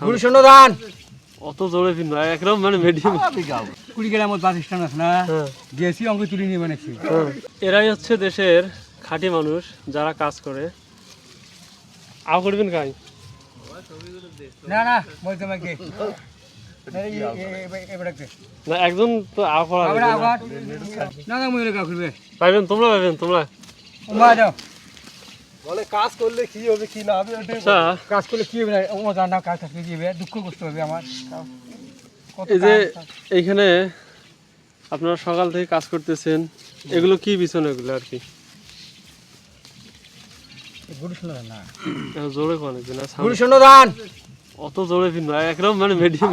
গুরুশূন্য ধান অত জোরে ফিন না একদম মানে মিডিয়াম 20 গ্রামের বাস স্ট্যান্ড আছে না গেছি অঙ্ক তুলি নিয়ে বানাচ্ছি এরাই হচ্ছে দেশের খাঁটি মানুষ যারা কাজ করে আও করবেন কাই না না বলতে আমাকে না একজন তো আও করা না না মহিলা করবে পাইবেন তোমরা মা যাও বলে কাজ করলে কি হবে কি না হবে আচ্ছা কাজ করলে কি হবে না ও জান না কাজ করতে দিবে দুঃখ করতে হবে আমার এই যে এইখানে আপনারা সকাল থেকে কাজ করতেছেন এগুলো কি বিছানা এগুলো আর কি গুরুশূন্য ধান না জোরে কোন না গুরুশূন্য ধান অত জোরে ফিন না একদম মানে মিডিয়াম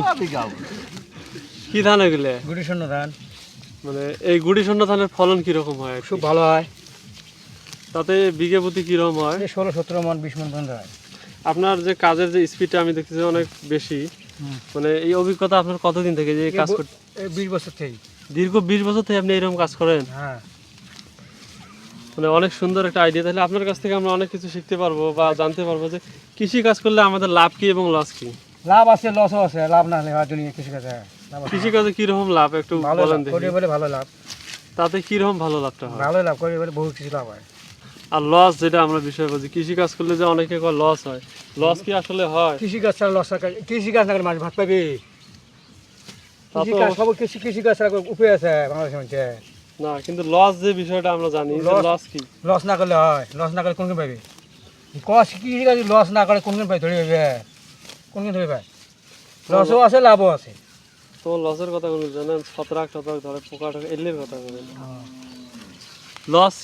কি ধান এগুলো গুরুশূন্য ধান মানে এই গুড়ি শূন্য ধানের ফলন কিরকম হয় খুব ভালো হয় তাতে বিঘে প্রতি কিরকম হয় 16-17 মন 20 মন পর্যন্ত হয় আপনার যে কাজের যে স্পিডটা আমি দেখতেছি অনেক বেশি মানে এই অভিজ্ঞতা আপনার কতদিন থেকে যে কাজ করতে 20 বছর থেকে দীর্ঘ 20 বছর থেকে আপনি এরকম কাজ করেন হ্যাঁ মানে অনেক সুন্দর একটা আইডিয়া তাহলে আপনার কাছ থেকে আমরা অনেক কিছু শিখতে পারবো বা জানতে পারবো যে কৃষি কাজ করলে আমাদের লাভ কি এবং লস কি লাভ আছে লসও আছে লাভ না হলে হওয়ার জন্য কৃষিকাজে কৃষি কাজে কিরকম লাভ একটু বলেন দেখি করে বলে ভালো লাভ তাতে কিরকম ভালো লাভটা হয় ভালো লাভ করে বলে বহু কিছু লাভ হয় আর লস যেটা আমরা বিষয় বলছি কৃষি কাজ করলে যে অনেকে কয় লস হয় লস কি আসলে হয় কৃষিকাজ ছাড়া লস কৃষিকাজ না করে মানুষ ভাত পাবে কৃষিকাজ সব কৃষিকাজ ছাড়া উপায় আছে বাংলাদেশের মধ্যে না কিন্তু লস যে বিষয়টা আমরা জানি লস কি লস না করলে হয় লস না করলে কোন কোন পাবে কৃষিকাজ লস না করে কোন কোন পাই ধরে পাবে কোন কোন ধরে পায় লসও আছে লাভও আছে তো লসের কথা বলুন জানেন ছত্রাক ধরে পোকা টোকা এগুলোর কথা বলেন লস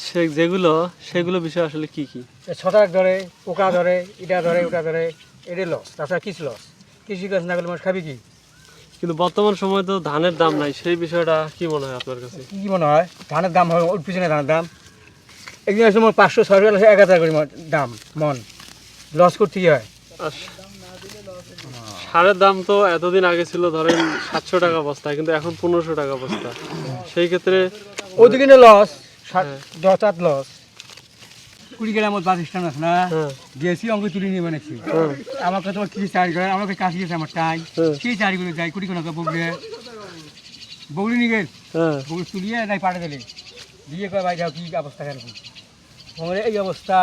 সেগুলো বিষয় আসলে কি কি ছত্রাক ধরে পোকা ধরে এটা ধরে ওটা ধরে এটাই লস তাছাড়া কিছু লস কৃষিকাজ না করলে মানুষ খাবি কি কিন্তু বর্তমান সময় তো ধানের দাম নাই সেই বিষয়টা কি মনে হয় আপনার কাছে কি মনে হয় ধানের দাম হয় ওর পিছনে ধানের দাম একদিন আসলে আমার 500-600 1000 করে দাম মন লস করতে কি হয় আর সারের দাম তো এতদিন আগে ছিল ধরেন 700 টাকা বস্তা কিন্তু এখন 1500 টাকা বস্তা সেই ক্ষেত্রে ওদিকে লস 10 লস 20 গ্রামের বাস স্ট্যান্ড আছে না গেছি অঙ্ক তুলি নিয়ে বানাচ্ছি আমাকে তোমার কি চারি করে আমাকে কাশি গেছে আমার টাই কি চারি করে যাই 20 টাকা বগলি নিয়ে গেল বগলি তুলিয়ে নাই পাঠে দিলে দিয়ে কয় ভাই যাও কি অবস্থা কেন এই অবস্থা